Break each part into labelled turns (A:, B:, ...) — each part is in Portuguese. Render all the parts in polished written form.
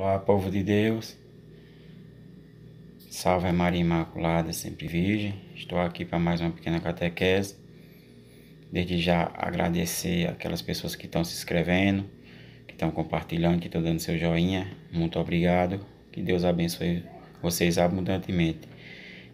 A: Olá, povo de Deus. Salve Maria Imaculada, sempre Virgem. Estou aqui para mais uma pequena catequese. Desde já agradecer aquelas pessoas que estão se inscrevendo, que estão compartilhando, que estão dando seu joinha. Muito obrigado. Que Deus abençoe vocês abundantemente.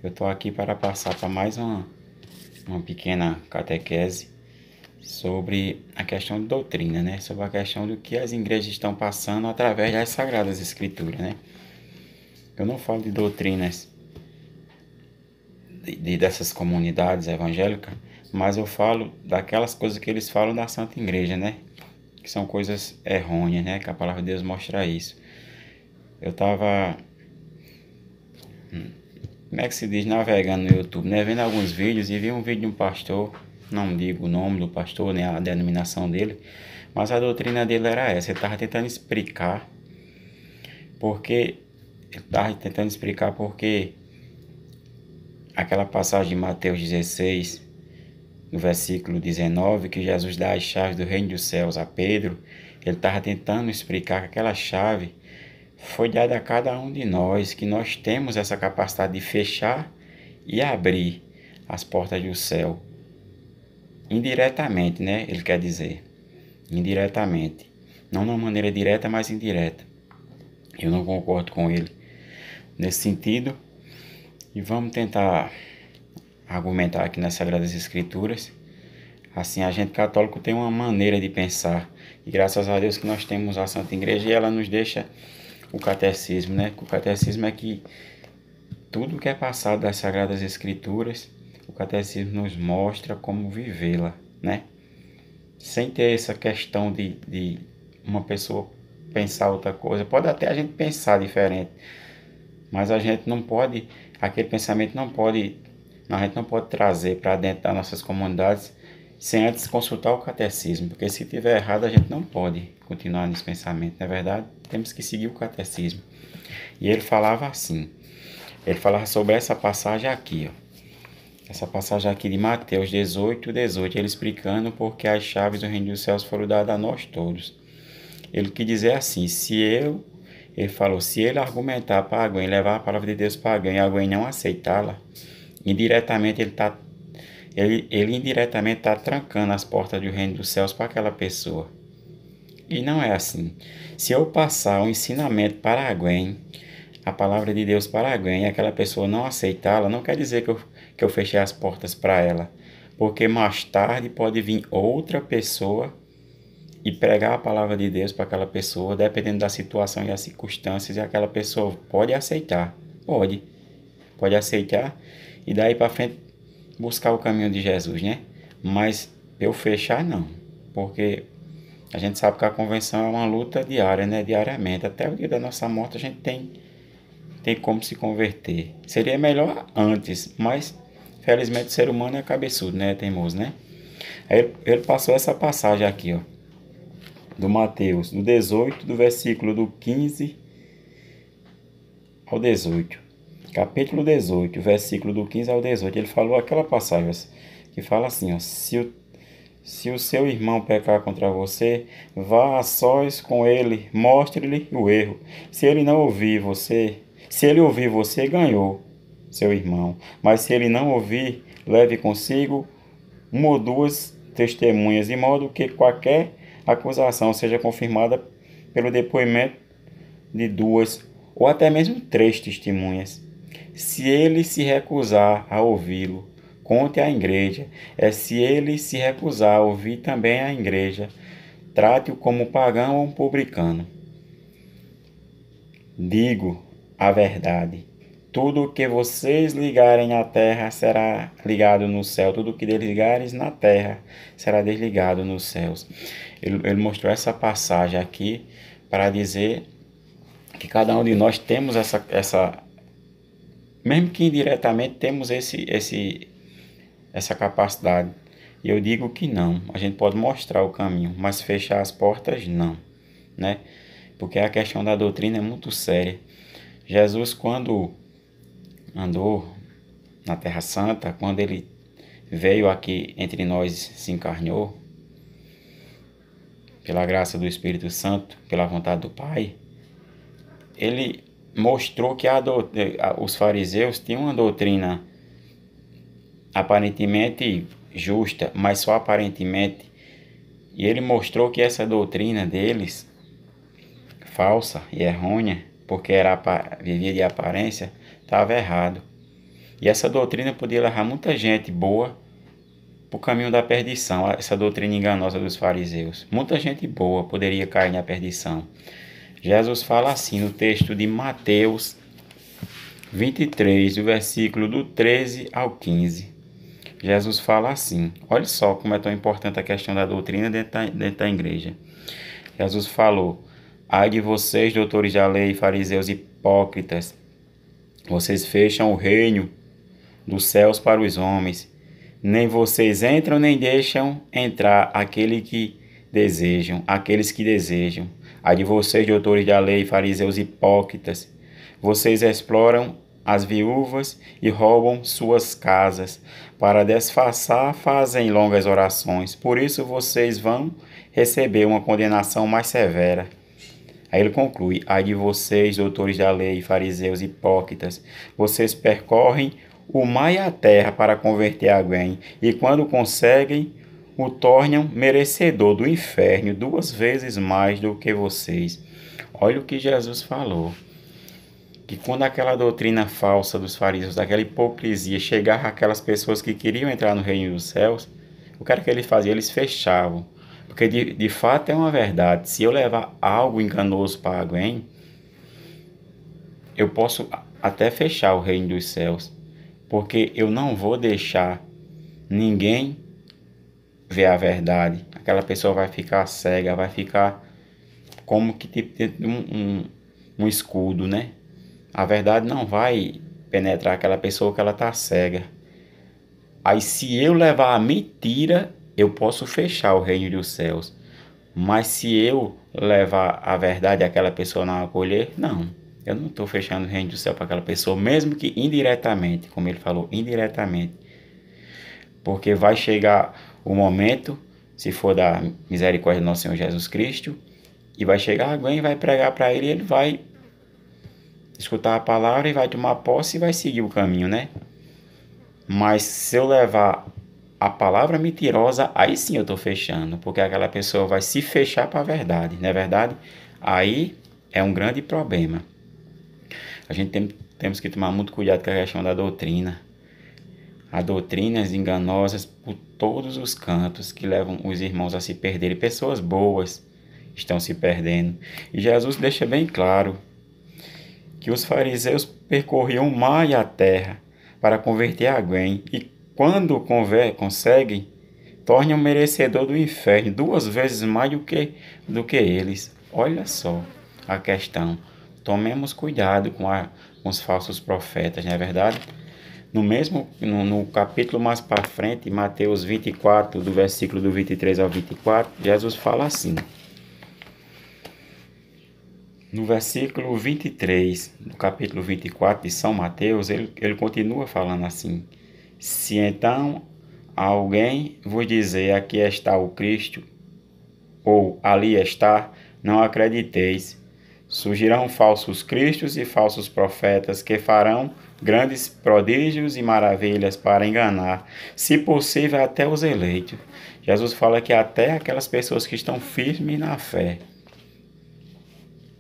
A: Eu estou aqui para passar para mais uma pequena catequese sobre a questão de doutrina, né? Sobre a questão do que as igrejas estão passando através das Sagradas Escrituras, né? Eu não falo de doutrinas dessas comunidades evangélicas, mas eu falo daquelas coisas que eles falam da Santa Igreja, né? Que são coisas errôneas, né? Que a palavra de Deus mostra isso. Eu estava, como é que se diz, navegando no YouTube, né? Vendo alguns vídeos e vi um vídeo de um pastor, não digo o nome do pastor, nem a denominação dele, mas a doutrina dele era essa. Ele estava tentando explicar porque aquela passagem de Mateus 16, no versículo 19, que Jesus dá as chaves do reino dos céus a Pedro, ele estava tentando explicar que aquela chave foi dada a cada um de nós, que nós temos essa capacidade de fechar e abrir as portas do céu. Indiretamente, né? Ele quer dizer. Indiretamente. Não de uma maneira direta, mas indireta. Eu não concordo com ele nesse sentido. E vamos tentar argumentar aqui nas Sagradas Escrituras. Assim, a gente católico tem uma maneira de pensar. E graças a Deus que nós temos a Santa Igreja e ela nos deixa o catecismo, né? O catecismo é que tudo que é passado das Sagradas Escrituras, o catecismo nos mostra como vivê-la, né? Sem ter essa questão de uma pessoa pensar outra coisa. Pode até a gente pensar diferente, mas a gente não pode, aquele pensamento não pode, a gente não pode trazer para dentro das nossas comunidades sem antes consultar o catecismo, porque se tiver errado a gente não pode continuar nesse pensamento, não é verdade? Temos que seguir o catecismo. E ele falava assim, ele falava sobre essa passagem aqui, ó. Essa passagem aqui de Mateus 18, ele explicando porque as chaves do reino dos céus foram dadas a nós todos. Ele quis dizer assim, ele falou, se ele argumentar para alguém, levar a palavra de Deus para alguém e alguém não aceitá-la, indiretamente ele indiretamente está trancando as portas do reino dos céus para aquela pessoa. E não é assim. Se eu passar o ensinamento para alguém, a palavra de Deus para alguém, e aquela pessoa não aceitá-la, não quer dizer que eu fechei as portas para ela. Porque mais tarde pode vir outra pessoa e pregar a palavra de Deus para aquela pessoa, dependendo da situação e das circunstâncias, e aquela pessoa pode aceitar. Pode aceitar e daí para frente buscar o caminho de Jesus, né? Mas eu fechar não, porque a gente sabe que a convenção é uma luta diária, né? Diariamente, até o dia da nossa morte a gente tem como se converter. Seria melhor antes, mas felizmente o ser humano é cabeçudo, né? É teimoso, né? Aí ele passou essa passagem aqui, ó, do Mateus, do 18, do versículo do 15 ao 18. Capítulo 18, versículo do 15 ao 18. Ele falou aquela passagem que fala assim, ó, se o seu irmão pecar contra você, vá a sós com ele, mostre-lhe o erro. Se ele ouvir você, ganhou seu irmão. Mas se ele não ouvir, leve consigo uma ou duas testemunhas, de modo que qualquer acusação seja confirmada pelo depoimento de duas ou até mesmo três testemunhas. Se ele se recusar a ouvi-lo, conte à igreja. Se ele se recusar a ouvir também a igreja, trate-o como pagão ou um publicano. Digo a verdade. Tudo o que vocês ligarem na terra será ligado no céu. Tudo o que desligares na terra será desligado nos céus. Ele mostrou essa passagem aqui para dizer que cada um de nós temos essa mesmo que indiretamente temos essa capacidade. E eu digo que não. A gente pode mostrar o caminho, mas fechar as portas, não, né? Porque a questão da doutrina é muito séria. Jesus, quando andou na Terra Santa, quando ele veio aqui entre nós, se encarnou, pela graça do Espírito Santo, pela vontade do Pai, ele mostrou que os fariseus tinham uma doutrina aparentemente justa, mas só aparentemente. E ele mostrou que essa doutrina deles, falsa e errônea, porque vivia de aparência, estava errado. E essa doutrina podia levar muita gente boa para o caminho da perdição, essa doutrina enganosa dos fariseus. Muita gente boa poderia cair na perdição. Jesus fala assim no texto de Mateus 23, do versículo do 13 ao 15. Jesus fala assim, olha só como é tão importante a questão da doutrina dentro da igreja. Jesus falou: ai de vocês, doutores da lei, fariseus hipócritas, vocês fecham o reino dos céus para os homens, nem vocês entram nem deixam entrar aqueles que desejam. Ai de vocês, doutores da lei, fariseus hipócritas, vocês exploram as viúvas e roubam suas casas. Para disfarçar, fazem longas orações. Por isso vocês vão receber uma condenação mais severa. Aí ele conclui: ai de vocês, doutores da lei, fariseus hipócritas, vocês percorrem o mar e a terra para converter alguém, e quando conseguem, o tornam merecedor do inferno 2 vezes mais do que vocês. Olha o que Jesus falou. Que quando aquela doutrina falsa dos fariseus, daquela hipocrisia, chegava àquelas pessoas que queriam entrar no reino dos céus, o que era que eles faziam? Eles fechavam. Porque de fato é uma verdade. Se eu levar algo enganoso para alguém, eu posso até fechar o reino dos céus. Porque eu não vou deixar ninguém ver a verdade. Aquela pessoa vai ficar cega, vai ficar como que tipo um escudo, né? A verdade não vai penetrar aquela pessoa que ela está cega. Aí se eu levar a mentira, eu posso fechar o reino dos céus. Mas se eu levar a verdade e aquela pessoa não acolher, não. Eu não estou fechando o reino do céu para aquela pessoa, mesmo que indiretamente, como ele falou, indiretamente. Porque vai chegar o momento, se for da misericórdia do nosso Senhor Jesus Cristo, e vai chegar alguém e vai pregar para ele e ele vai escutar a palavra e vai tomar posse e vai seguir o caminho, né? Mas se eu levar a palavra mentirosa, aí sim eu estou fechando, porque aquela pessoa vai se fechar para a verdade, não é verdade? Aí é um grande problema. A gente temos que tomar muito cuidado com a questão da doutrina. Há doutrinas enganosas por todos os cantos que levam os irmãos a se perderem. Pessoas boas estão se perdendo. E Jesus deixa bem claro que os fariseus percorriam o mar e a terra para converter alguém, e quando conseguem, tornam merecedor do inferno 2 vezes mais do que eles. Olha só a questão. Tomemos cuidado com os falsos profetas, não é verdade? No capítulo mais para frente, Mateus 24, do versículo do 23 ao 24, Jesus fala assim. No versículo 23, do capítulo 24 de São Mateus, ele continua falando assim: se então alguém vos dizer aqui está o Cristo, ou ali está, não acrediteis. Surgirão falsos cristos e falsos profetas que farão grandes prodígios e maravilhas para enganar, se possível, até os eleitos. Jesus fala que até aquelas pessoas que estão firmes na fé,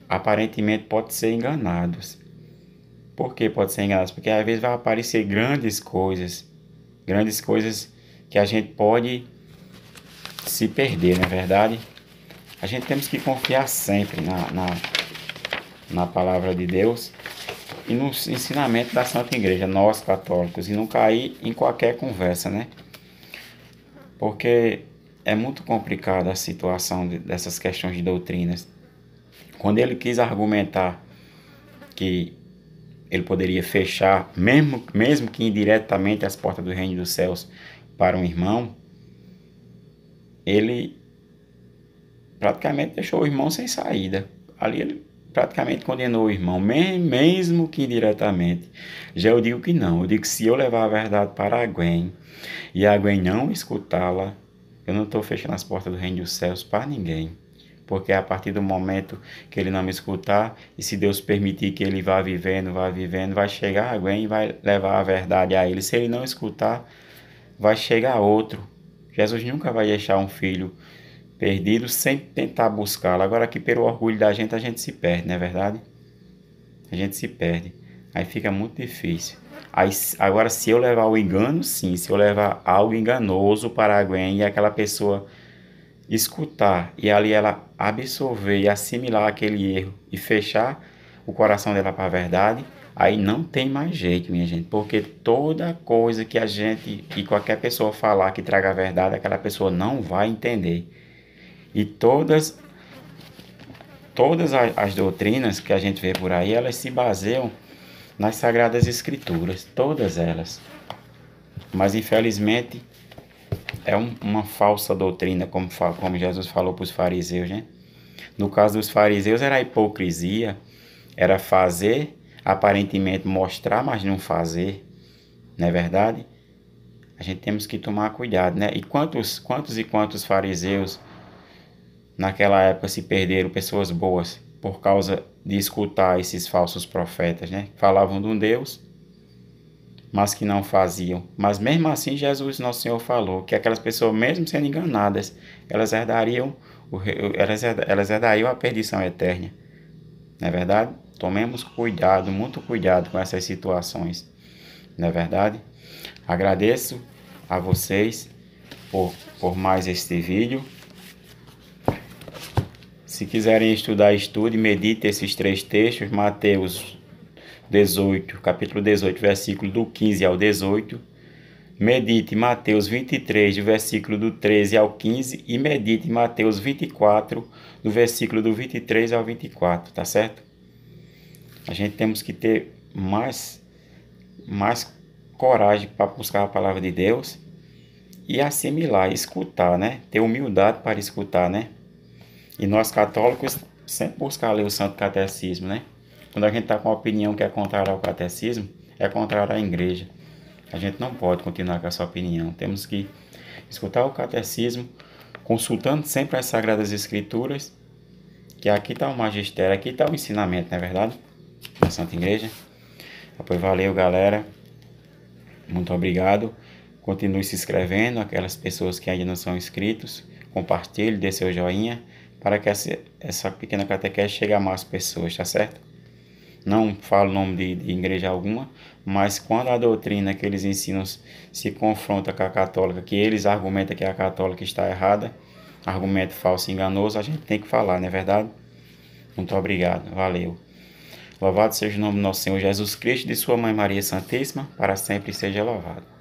A: aparentemente pode ser enganados. Por que pode ser enganados? Porque às vezes vai aparecer grandes coisas que a gente pode se perder, não é verdade? A gente temos que confiar sempre na palavra de Deus e no ensinamento da Santa Igreja, nós católicos, e não cair em qualquer conversa, né? Porque é muito complicada a situação dessas questões de doutrinas. Quando ele quis argumentar que ele poderia fechar, mesmo que indiretamente, as portas do reino dos céus para um irmão, ele praticamente deixou o irmão sem saída. Ali ele praticamente condenou o irmão, mesmo que indiretamente. Já eu digo que não. Eu digo que se eu levar a verdade para alguém e alguém não escutá-la, eu não estou fechando as portas do reino dos céus para ninguém. porque a partir do momento que ele não me escutar, e se Deus permitir que ele vá vivendo, vai chegar alguém e vai levar a verdade a ele. Se ele não escutar, vai chegar outro. Jesus nunca vai deixar um filho perdido sem tentar buscá-lo. Agora que pelo orgulho da gente, a gente se perde, não é verdade? A gente se perde. Aí fica muito difícil. Aí, agora, se eu levar o engano, sim. Se eu levar algo enganoso para alguém e aquela pessoa escutar e ali ela absorver e assimilar aquele erro e fechar o coração dela para a verdade, aí não tem mais jeito, minha gente, porque toda coisa que a gente e qualquer pessoa falar que traga a verdade, aquela pessoa não vai entender. E todas as doutrinas que a gente vê por aí, elas se baseiam nas Sagradas Escrituras, todas elas. Mas infelizmente é uma falsa doutrina, como Jesus falou para os fariseus, né? No caso dos fariseus era a hipocrisia, era fazer, aparentemente mostrar, mas não fazer, não é verdade? A gente temos que tomar cuidado, né? E quantos fariseus naquela época se perderam, pessoas boas, por causa de escutar esses falsos profetas, né? Falavam de um Deus, mas que não faziam. Mas mesmo assim, Jesus, nosso Senhor, falou que aquelas pessoas, mesmo sendo enganadas, elas herdariam, elas herdariam a perdição eterna. Não é verdade? Tomemos cuidado, muito cuidado com essas situações. Não é verdade? Agradeço a vocês por mais este vídeo. Se quiserem estudar, estude, medite esses 3 textos, Mateus 18, capítulo 18, versículo do 15 ao 18. Medite Mateus 23, do versículo do 13 ao 15. E medite Mateus 24, do versículo do 23 ao 24, tá certo? A gente temos que ter mais coragem para buscar a palavra de Deus e assimilar, escutar, né? Ter humildade para escutar, né? E nós católicos sempre buscar ler o Santo Catecismo, né? Quando a gente está com uma opinião que é contrária ao catecismo, é contrária à igreja. A gente não pode continuar com essa opinião. Temos que escutar o catecismo, consultando sempre as Sagradas Escrituras, que aqui está o magistério, aqui está o ensinamento, não é verdade? Da Santa Igreja. Pois valeu, galera. Muito obrigado. Continue se inscrevendo, aquelas pessoas que ainda não são inscritos. Compartilhe, dê seu joinha, para que essa pequena catequese chegue a mais pessoas, tá certo? Não falo o nome de igreja alguma, mas quando a doutrina que eles ensinam se confronta com a católica, que eles argumentam que a católica está errada, argumento falso e enganoso, a gente tem que falar, não é verdade? Muito obrigado, valeu. Louvado seja o nome do nosso Senhor Jesus Cristo e de sua Mãe Maria Santíssima, para sempre seja louvado.